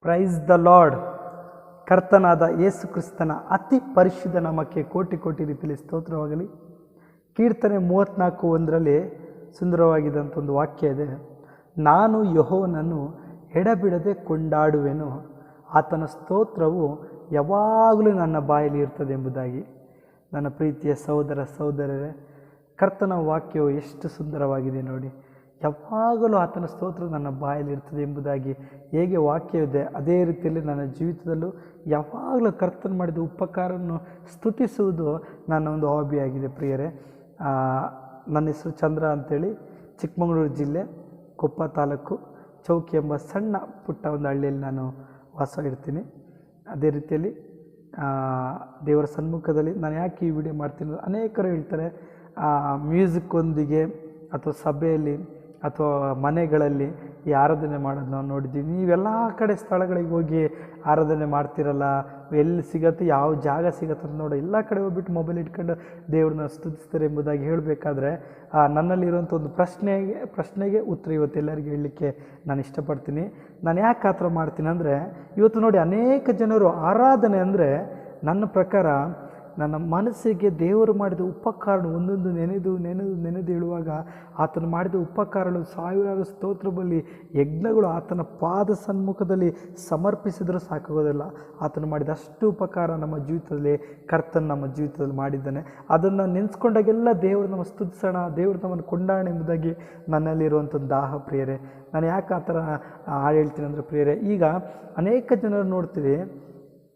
Praise the lord. ಕರ್ತನಾದ ಯೇಸು ಕ್ರಿಸ್ತನ ಅತಿ ಪರಿಶುದ್ಧ ನಾಮಕ್ಕೆ ಕೋಟಿ ಕೋಟಿ ರೀತಿಯಲ್ಲಿ ಸ್ತೋತ್ರವಾಗಲಿ. ಕೀರ್ತನೆ 34:1 ಸುಂದರವಾಗಿದ್ದಂಥ ಒಂದು ವಾಕ್ಯ ಇದೆ. ನಾನು ಯೆಹೋವನನ್ನು ಎಡಬಿಡದೆ ಕೊಂಡಾಡುವೆನು, ಆತನ ಸ್ತೋತ್ರವು ಯಾವಾಗಲೂ ನನ್ನ ಬಾಯಲ್ಲಿ ಇರ್ತದೆ ಎಂಬುದಾಗಿ. ನನ್ನ ಪ್ರೀತಿಯ ಸಹೋದರ ಸಹೋದರರೇ, ಕರ್ತನ ವಾಕ್ಯವು ಎಷ್ಟು ಸುಂದರವಾಗಿದೆ ನೋಡಿ. ಯಾವಾಗಲೂ ಆತನ ಸ್ತೋತ್ರ ನನ್ನ ಬಾಯಲ್ಲಿ ಇರ್ತದೆ ಎಂಬುದಾಗಿ ಹೇಗೆ ವಾಕ್ಯವಿದೆ, ಅದೇ ರೀತಿಯಲ್ಲಿ ನನ್ನ ಜೀವಿತದಲ್ಲೂ ಯಾವಾಗಲೂ ಕರ್ತನ ಮಾಡಿದ ಉಪಕಾರವನ್ನು ಸ್ತುತಿಸುವುದು ನನ್ನ ಒಂದು ಹಾಬಿಯಾಗಿದೆ ಪ್ರಿಯರೇ. ನನ್ನ ಹೆಸರು ಚಂದ್ರ ಅಂಥೇಳಿ, ಚಿಕ್ಕಮಗಳೂರು ಜಿಲ್ಲೆ, ಕೊಪ್ಪ ತಾಲೂಕು, ಚೌಕಿ ಎಂಬ ಸಣ್ಣ ಪುಟ್ಟ ಒಂದು ಹಳ್ಳಿಯಲ್ಲಿ ನಾನು ವಾಸ ಇರ್ತೀನಿ. ಅದೇ ರೀತಿಯಲ್ಲಿ ದೇವರ ಸನ್ಮುಖದಲ್ಲಿ ನಾನು ಯಾಕೆ ಈ ವಿಡಿಯೋ ಮಾಡ್ತೀನಿ, ಅನೇಕರು ಹೇಳ್ತಾರೆ ಮ್ಯೂಸಿಕ್ಕೊಂದಿಗೆ ಅಥವಾ ಸಭೆಯಲ್ಲಿ ಅಥವಾ ಮನೆಗಳಲ್ಲಿ ಈ ಆರಾಧನೆ ಮಾಡೋದು ನಾವು ನೋಡಿದ್ದೀವಿ. ನೀವೆಲ್ಲ ಕಡೆ ಸ್ಥಳಗಳಿಗೆ ಹೋಗಿ ಆರಾಧನೆ ಮಾಡ್ತಿರಲ್ಲ, ಎಲ್ಲಿ ಸಿಗತ್ತೆ, ಯಾವ ಜಾಗ ಸಿಗತ್ತೆ ಅಂತ ನೋಡಿ ಎಲ್ಲ ಕಡೆ ಹೋಗ್ಬಿಟ್ಟು ಮೊಬೈಲ್ ಇಟ್ಕೊಂಡು ದೇವ್ರನ್ನ ಸ್ತುತಿಸ್ತಾರೆ ಎಂಬುದಾಗಿ ಹೇಳಬೇಕಾದ್ರೆ ನನ್ನಲ್ಲಿರುವಂಥ ಒಂದು ಪ್ರಶ್ನೆಗೆ ಉತ್ತರ ಇವತ್ತು ಎಲ್ಲರಿಗೂ ಹೇಳಲಿಕ್ಕೆ ನಾನು ಇಷ್ಟಪಡ್ತೀನಿ. ನಾನು ಯಾಕೆ ಆ ಥರ ಮಾಡ್ತೀನಿ ಅಂದರೆ, ಇವತ್ತು ನೋಡಿ ಅನೇಕ ಜನರು ಆರಾಧನೆ ಅಂದರೆ ನನ್ನ ಪ್ರಕಾರ ನನ್ನ ಮನಸ್ಸಿಗೆ ದೇವರು ಮಾಡಿದ ಉಪಕಾರ ಒಂದೊಂದು ನೆನೆದು ಹೇಳುವಾಗ ಆತನು ಮಾಡಿದ ಉಪಕಾರಗಳು ಸಾವಿರಾರು ಸ್ತೋತ್ರ ಬಲಿ ಯಜ್ಞಗಳು ಆತನ ಪಾದ ಸನ್ಮುಖದಲ್ಲಿ ಸಮರ್ಪಿಸಿದರೂ ಸಾಕಾಗೋದಿಲ್ಲ. ಆತನು ಮಾಡಿದ ಅಷ್ಟು ಉಪಕಾರ ನಮ್ಮ ಜೀವಿತದಲ್ಲಿ ಕರ್ತನ ನಮ್ಮ ಜೀವಿತದಲ್ಲಿ ಮಾಡಿದ್ದಾನೆ. ಅದನ್ನು ನೆನೆಸ್ಕೊಂಡಾಗೆಲ್ಲ ದೇವರು ನಮ್ಮ ಸ್ತುತಿಸೋಣ, ದೇವರು ನಮ್ಮನ್ನು ಕೊಂಡಾಣ ಎಂಬುದಾಗಿ ನನ್ನಲ್ಲಿರುವಂಥ ದಾಹ ಪ್ರಿಯರೇ. ನಾನು ಯಾಕೆ ಆ ಥರ ಹಾಡು ಹೇಳ್ತೀನಿ ಅಂದರೆ ಪ್ರಿಯರೇ, ಈಗ ಅನೇಕ ಜನರು ನೋಡ್ತೀವಿ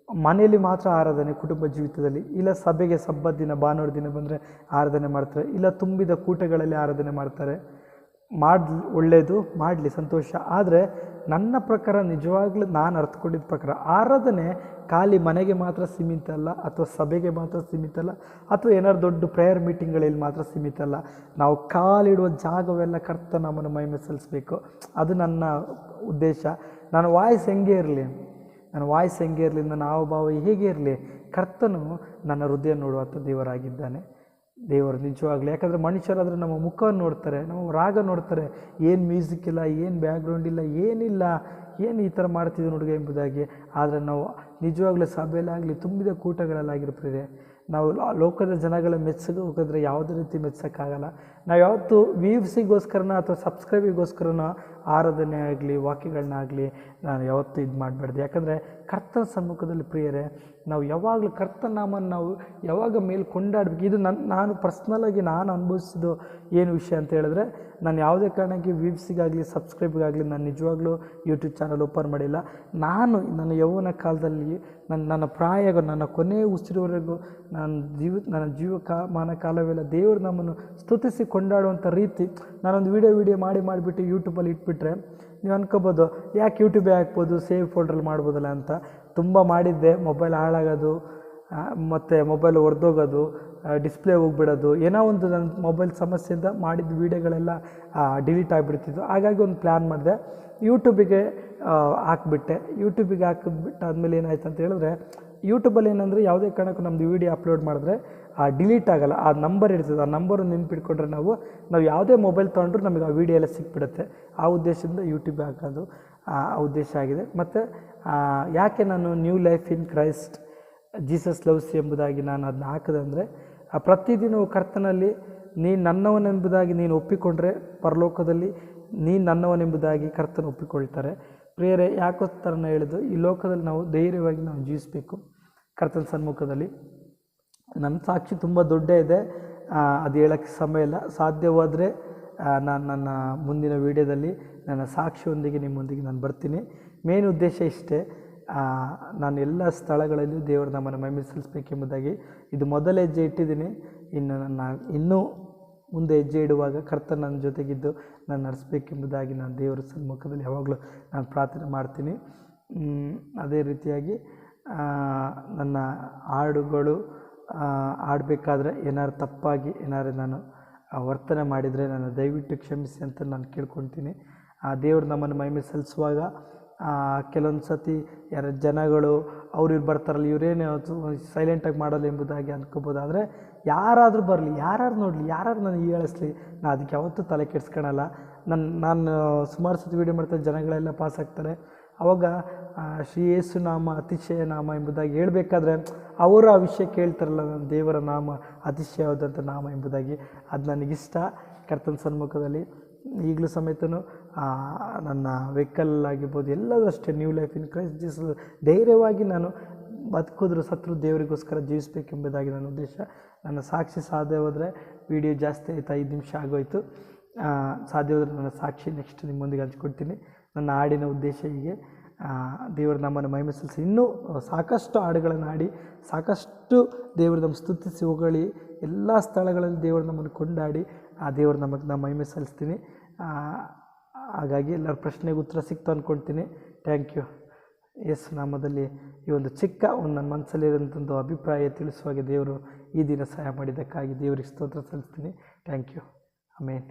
ಮನೆಯಲ್ಲಿ ಮಾತ್ರ ಆರಾಧನೆ, ಕುಟುಂಬ ಜೀವಿತದಲ್ಲಿ ಇಲ್ಲ, ಸಭೆಗೆ ಸಬ್ಬತ್ ದಿನ ಭಾನುವಾರ ದಿನ ಬಂದರೆ ಆರಾಧನೆ ಮಾಡ್ತಾರೆ, ಇಲ್ಲ ತುಂಬಿದ ಕೂಟಗಳಲ್ಲಿ ಆರಾಧನೆ ಮಾಡ್ತಾರೆ. ಒಳ್ಳೆಯದು, ಮಾಡಲಿ, ಸಂತೋಷ. ಆದರೆ ನನ್ನ ಪ್ರಕಾರ ನಿಜವಾಗ್ಲೂ ನಾನು ಅರ್ಥಕೊಂಡಿದ್ದ ಪ್ರಕಾರ ಆರಾಧನೆ ಖಾಲಿ ಮನೆಗೆ ಮಾತ್ರ ಸೀಮಿತ ಅಲ್ಲ, ಅಥವಾ ಸಭೆಗೆ ಮಾತ್ರ ಸೀಮಿತ ಅಲ್ಲ, ಅಥವಾ ಏನಾದ್ರು ದೊಡ್ಡ ಪ್ರೇಯರ್ ಮೀಟಿಂಗ್ಗಳಲ್ಲಿ ಮಾತ್ರ ಸೀಮಿತ ಅಲ್ಲ. ನಾವು ಕಾಲಿಡುವ ಜಾಗವೆಲ್ಲ ಕರ್ತ ನಮ್ಮನ್ನು ಮಹಿಮೆ ಸಲ್ಲಿಸಬೇಕು. ಅದು ನನ್ನ ಉದ್ದೇಶ. ನನ್ನ ವಾಯ್ಸ್ ಹೆಂಗೆ ಇರಲಿ, ನನ್ನ ಹಾವಭಾವ ಹೇಗೆ ಇರಲಿ, ಕರ್ತನು ನನ್ನ ಹೃದಯ ನೋಡುವಂಥ ದೇವರಾಗಿದ್ದಾನೆ. ದೇವರು ನಿಜವಾಗ್ಲಿ, ಯಾಕಂದರೆ ಮನುಷ್ಯರಾದರೆ ನಮ್ಮ ಮುಖವನ್ನು ನೋಡ್ತಾರೆ, ನಮ್ಮ ರಾಗ ನೋಡ್ತಾರೆ, ಏನು ಮ್ಯೂಸಿಕ್ ಇಲ್ಲ, ಏನು ಬ್ಯಾಕ್ಗ್ರೌಂಡ್ ಇಲ್ಲ, ಏನಿಲ್ಲ, ಏನು ಈ ಥರ ಮಾಡ್ತಿದ್ದೆ ಹುಡುಗ ಎಂಬುದಾಗಿ. ಆದರೆ ನಾವು ನಿಜವಾಗ್ಲೂ ಸಭೆಯಲ್ಲಾಗಲಿ ತುಂಬಿದ ಕೂಟಗಳಲ್ಲಾಗಿರ್ತಾರೆ, ನಾವು ಲೋಕದ ಜನಗಳ ಮೆಚ್ಚಗೆ ಹೋಗಿದ್ರೆ ಯಾವುದೇ ರೀತಿ ಮೆಚ್ಚೋಕ್ಕಾಗಲ್ಲ. ನಾವು ಯಾವತ್ತೂ ವ್ಯೂವ್ಸಿಗೋಸ್ಕರನ ಅಥವಾ ಸಬ್ಸ್ಕ್ರೈಬಿಗೋಸ್ಕರನ ಆರಾಧನೆ ಆಗಲಿ ವಾಕ್ಯಗಳನ್ನಾಗಲಿ ನಾನು ಯಾವತ್ತೂ ಇದು ಮಾಡಬಾರ್ದು. ಯಾಕಂದರೆ ಕರ್ತನ ಸನ್ಮುಖದಲ್ಲಿ ಪ್ರಿಯರೇ, ನಾವು ಯಾವಾಗಲೂ ಕರ್ತನ ನಾಮನ್ನು ನಾವು ಯಾವಾಗ ಮೇಲೆ ಕೊಂಡಾಡಬೇಕು. ಇದು ನಾನು ಪರ್ಸ್ನಲಾಗಿ ನಾನು ಅನುಭವಿಸಿದ್ದು ಏನು ವಿಷಯ ಅಂತ ಹೇಳಿದ್ರೆ, ನಾನು ಯಾವುದೇ ಕಾರಣಕ್ಕೆ ವ್ಯೂವ್ಸಿಗಾಗಲಿ ಸಬ್ಸ್ಕ್ರೈಬ್ಗಾಗಲಿ ನಾನು ನಿಜವಾಗ್ಲೂ ಯೂಟ್ಯೂಬ್ ಚಾನಲ್ ಓಪನ್ ಮಾಡಿಲ್ಲ. ನನ್ನ ಯೌವನ ಕಾಲದಲ್ಲಿ ನನ್ನ ನನ್ನ ಕೊನೆಯ ಉಸಿರುವರೆಗೂ ನನ್ನ ಜೀವಮಾನ ಕಾಲವೆಲ್ಲ ದೇವರು ನಮ್ಮನ್ನು ಸ್ತುತಿಸಿ ಕೊಂಡಾಡುವಂಥ ರೀತಿ ನಾನೊಂದು ವಿಡಿಯೋ ಮಾಡಿಬಿಟ್ಟು ಯೂಟ್ಯೂಬಲ್ಲಿ ಇಟ್ಬಿಟ್ರೆ ನೀವು ಅನ್ಕೋಬೋದು, ಯಾಕೆ ಯೂಟ್ಯೂಬೇ ಹಾಕ್ಬೋದು, ಸೇವ್ ಫೋಲ್ಡ್ರಲ್ಲಿ ಮಾಡ್ಬೋದಲ್ಲ ಅಂತ. ತುಂಬ ಮಾಡಿದ್ದೆ, ಮೊಬೈಲ್ ಹಾಳಾಗೋದು, ಮತ್ತು ಮೊಬೈಲ್ ಒಡೆದೋಗೋದು, ಡಿಸ್ಪ್ಲೇ ಹೋಗ್ಬಿಡೋದು, ಏನೋ ಒಂದು ನನ್ನ ಮೊಬೈಲ್ ಸಮಸ್ಯೆಯಿಂದ ಮಾಡಿದ ವೀಡಿಯೋಗಳೆಲ್ಲ ಡಿಲೀಟ್ ಆಗಿಬಿಡ್ತಿದ್ದು. ಹಾಗಾಗಿ ಒಂದು ಪ್ಲ್ಯಾನ್ ಮಾಡಿದೆ, ಯೂಟ್ಯೂಬಿಗೆ ಹಾಕ್ಬಿಟ್ಟೆ. ಯೂಟ್ಯೂಬಿಗೆ ಹಾಕಿಬಿಟ್ಟಾದ್ಮೇಲೆ ಏನಾಯ್ತು ಅಂತ ಹೇಳಿದ್ರೆ, ಯೂಟ್ಯೂಬಲ್ಲಿ ಏನಂದರೆ ಯಾವುದೇ ಕಾರಣಕ್ಕೂ ನಮ್ಮದು ವೀಡಿಯೋ ಅಪ್ಲೋಡ್ ಮಾಡಿದ್ರೆ ಡಿಲೀಟ್ ಆಗೋಲ್ಲ. ಆ ನಂಬರ್ ಇರ್ತದೆ, ಆ ನಂಬರು ನೆನ್ಪಿಟ್ಕೊಂಡ್ರೆ ನಾವು ಯಾವುದೇ ಮೊಬೈಲ್ ತೊಗೊಂಡ್ರು ನಮಗೆ ಆ ವೀಡಿಯೋ ಎಲ್ಲ ಸಿಕ್ಬಿಡುತ್ತೆ. ಆ ಉದ್ದೇಶದಿಂದ ಯೂಟ್ಯೂಬ್ ಹಾಕೋದು ಆ ಉದ್ದೇಶ ಆಗಿದೆ. ಮತ್ತು ಯಾಕೆ ನಾನು new life in Christ Jesus loves ಎಂಬುದಾಗಿ ನಾನು ಅದನ್ನ ಹಾಕಿದೆ ಅಂದರೆ, ಪ್ರತಿದಿನವೂ ಕರ್ತನಲ್ಲಿ ನೀನು ನನ್ನವನೆಂಬುದಾಗಿ ನೀನು ಒಪ್ಪಿಕೊಂಡ್ರೆ ಪರಲೋಕದಲ್ಲಿ ನೀನು ನನ್ನವನೆಂಬುದಾಗಿ ಕರ್ತನ ಒಪ್ಪಿಕೊಳ್ತಾರೆ. ಪ್ರಿಯರೇ, ಯಾಕೋಸ್ಕರ ಹೇಳಿದ್ದು, ಈ ಲೋಕದಲ್ಲಿ ನಾವು ಧೈರ್ಯವಾಗಿ ನಾವು ಜೀವಿಸಬೇಕು ಕರ್ತನ ಸನ್ಮುಖದಲ್ಲಿ. ನನ್ನ ಸಾಕ್ಷಿ ತುಂಬ ದೊಡ್ಡ ಇದೆ, ಅದು ಹೇಳೋಕ್ಕೆ ಸಮಯ ಇಲ್ಲ. ಸಾಧ್ಯವಾದರೆ ನಾನು ನನ್ನ ಮುಂದಿನ ವೀಡಿಯೋದಲ್ಲಿ ನನ್ನ ಸಾಕ್ಷಿಯೊಂದಿಗೆ ನಿಮ್ಮೊಂದಿಗೆ ನಾನು ಬರ್ತೀನಿ. ಮೇನ್ ಉದ್ದೇಶ ಇಷ್ಟೇ, ನಾನು ಎಲ್ಲ ಸ್ಥಳಗಳಲ್ಲೂ ದೇವರು ನಮ್ಮನ್ನು ಮಹಿಮೆ ಸಲ್ಲಿಸಬೇಕೆಂಬುದಾಗಿ ಇದು ಮೊದಲ ಹೆಜ್ಜೆ ಇಟ್ಟಿದ್ದೀನಿ. ಇನ್ನೂ ಮುಂದೆ ಹೆಜ್ಜೆ ಇಡುವಾಗ ಕರ್ತನ ನನ್ನ ಜೊತೆಗಿದ್ದು ನಾನು ನಡೆಸಬೇಕೆಂಬುದಾಗಿ ನಾನು ದೇವರ ಸನ್ಮುಖದಲ್ಲಿ ಯಾವಾಗಲೂ ನಾನು ಪ್ರಾರ್ಥನೆ ಮಾಡ್ತೀನಿ. ಅದೇ ರೀತಿಯಾಗಿ ನನ್ನ ಹಾಡುಗಳು ಹಾಡಬೇಕಾದ್ರೆ ಏನಾದ್ರು ತಪ್ಪಾಗಿ ಏನಾದ್ರು ನಾನು ವರ್ತನೆ ಮಾಡಿದರೆ ನಾನು ದಯವಿಟ್ಟು ಕ್ಷಮಿಸಿ ಅಂತ ನಾನು ಕೇಳ್ಕೊತೀನಿ. ದೇವರು ನಮ್ಮನ್ನು ಮಹಿಮೆ ಸಲ್ಲಿಸುವಾಗ ಕೆಲವೊಂದು ಸತಿ ಯಾರು ಜನಗಳು ಇವ್ರು ಬರ್ತಾರಲ್ಲ, ಇವರೇನು ಸೈಲೆಂಟಾಗಿ ಮಾಡೋಲ್ಲ ಎಂಬುದಾಗಿ ಅಂದ್ಕೋಬೋದು. ಆದರೆ ಯಾರಾದರೂ ಬರಲಿ, ಯಾರು ನೋಡಲಿ, ಯಾರು ನನಗೆ ಹೇಳಿಸ್ಲಿ, ನಾನು ಅದಕ್ಕೆ ಯಾವತ್ತೂ ತಲೆ ಕೆಡಿಸ್ಕೊಳಲ್ಲ. ನಾನು ಸುಮಾರು ಸತಿ ವೀಡಿಯೋ ಮಾಡ್ತಾ ಜನಗಳೆಲ್ಲ ಪಾಸ್ ಆಗ್ತಾರೆ. ಆವಾಗ ಶ್ರೀ ಯೇಸು ನಾಮ ಅತಿಶಯ ನಾಮ ಎಂಬುದಾಗಿ ಹೇಳಬೇಕಾದ್ರೆ ಅವರು ಆ ವಿಷಯ ಕೇಳ್ತಾರಲ್ಲ, ನನ್ನ ದೇವರ ನಾಮ ಅತಿಶಯವಾದಂಥ ನಾಮ ಎಂಬುದಾಗಿ. ಅದು ನನಗಿಷ್ಟ. ಕರ್ತನ ಸನ್ಮುಖದಲ್ಲಿ ಈಗಲೂ ಸಮೇತನು ನನ್ನ ವೆಹಿಕಲ್ಲಾಗಿರ್ಬೋದು ಎಲ್ಲದೂ ಅಷ್ಟೇ, new life in Christ Jesus ಧೈರ್ಯವಾಗಿ ನಾನು ಬದುಕಿದ್ರು ಸತ್ರು ದೇವರಿಗೋಸ್ಕರ ಜೀವಿಸಬೇಕೆಂಬುದಾಗಿ ನನ್ನ ಉದ್ದೇಶ. ನನ್ನ ಸಾಕ್ಷಿ ಸಾಧ್ಯ ಹೋದರೆ ವಿಡಿಯೋ ಜಾಸ್ತಿ ಆಯಿತು, 5 ನಿಮಿಷ ಆಗೋಯಿತು. ಸಾಧ್ಯ ಹೋದರೆ ನನ್ನ ಸಾಕ್ಷಿ ನೆಕ್ಸ್ಟ್ ನಿಮ್ಮೊಂದಿಗೆ ಹಂಚ್ಕೊಡ್ತೀನಿ. ನನ್ನ ಹಾಡಿನ ಉದ್ದೇಶ ಹೀಗೆ, ದೇವರ ನಮ್ಮನ್ನು ಮಹಿಮೆ ಸಲ್ಲಿಸಿ ಇನ್ನೂ ಸಾಕಷ್ಟು ಹಾಡುಗಳನ್ನು ಹಾಡಿ ಸಾಕಷ್ಟು ದೇವರು ನಮ್ಮ ಸ್ತುತಿಸಿ ಹೊಗಳಿ ಎಲ್ಲ ಸ್ಥಳಗಳಲ್ಲಿ ದೇವರು ನಮ್ಮನ್ನು ಕೊಂಡಾಡಿ ಆ ದೇವರು ನಾ ಮಹಿಮೆ ಸಲ್ಲಿಸ್ತೀನಿ. ಹಾಗಾಗಿ ಎಲ್ಲರ ಪ್ರಶ್ನೆಗೆ ಉತ್ತರ ಸಿಕ್ತು ಅಂದ್ಕೊಳ್ತೀನಿ. Thank you. ಯೇಸು ನಾಮದಲ್ಲಿ ಈ ಒಂದು ಚಿಕ್ಕ ನನ್ನ ಮನಸ್ಸಲ್ಲಿರೋಂಥದ್ದು ಅಭಿಪ್ರಾಯ ತಿಳಿಸುವಾಗೆ ದೇವರು ಈ ದಿನ ಸಹಾಯ ಮಾಡಿದ್ದಕ್ಕಾಗಿ ದೇವರಿಗೆ ಸ್ತೋತ್ರ ಸಲ್ಲಿಸ್ತೀನಿ. Thank you. ಆಮೇನ್.